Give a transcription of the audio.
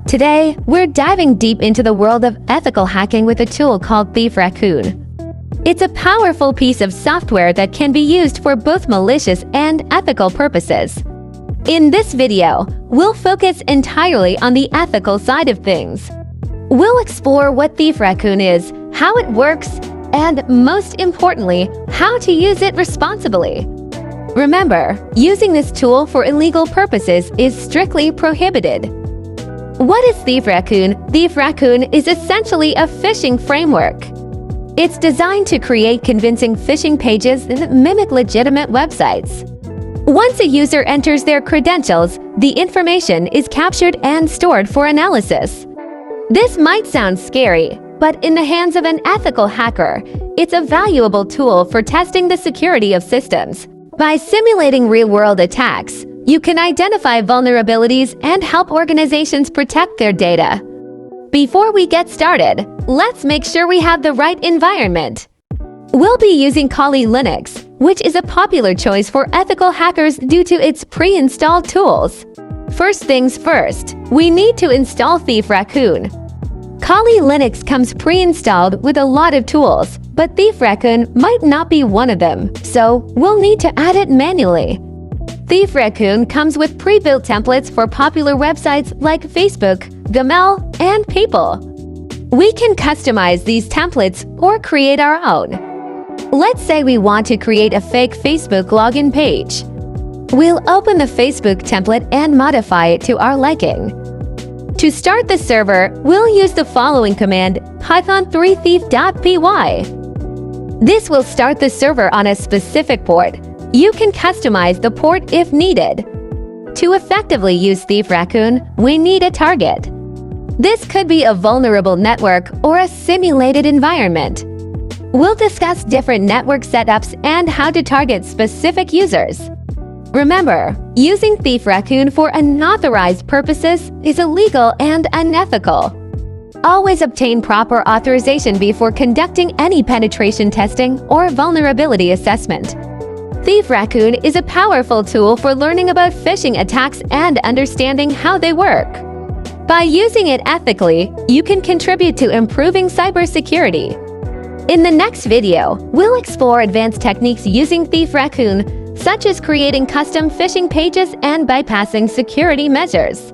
Today, we're diving deep into the world of ethical hacking with a tool called Thief Raccoon. It's a powerful piece of software that can be used for both malicious and ethical purposes. In this video, we'll focus entirely on the ethical side of things. We'll explore what Thief Raccoon is, how it works, and most importantly, how to use it responsibly. Remember, using this tool for illegal purposes is strictly prohibited. What is Thief Raccoon? Thief Raccoon is essentially a phishing framework. It's designed to create convincing phishing pages that mimic legitimate websites. Once a user enters their credentials, the information is captured and stored for analysis. This might sound scary, but in the hands of an ethical hacker, it's a valuable tool for testing the security of systems. By simulating real-world attacks, you can identify vulnerabilities and help organizations protect their data. Before we get started, let's make sure we have the right environment. We'll be using Kali Linux, which is a popular choice for ethical hackers due to its pre-installed tools. First things first, we need to install Thief Raccoon. Kali Linux comes pre-installed with a lot of tools, but Thief Raccoon might not be one of them, so we'll need to add it manually. Thief Raccoon comes with pre-built templates for popular websites like Facebook, Gmail, and PayPal. We can customize these templates or create our own. Let's say we want to create a fake Facebook login page. We'll open the Facebook template and modify it to our liking. To start the server, we'll use the following command, python3thief.py. This will start the server on a specific port. You can customize the port if needed. To effectively use Thief Raccoon, we need a target. This could be a vulnerable network or a simulated environment. We'll discuss different network setups and how to target specific users. Remember, using Thief Raccoon for unauthorized purposes is illegal and unethical. Always obtain proper authorization before conducting any penetration testing or vulnerability assessment. Thief Raccoon is a powerful tool for learning about phishing attacks and understanding how they work. By using it ethically, you can contribute to improving cybersecurity. In the next video, we'll explore advanced techniques using Thief Raccoon, such as creating custom phishing pages and bypassing security measures.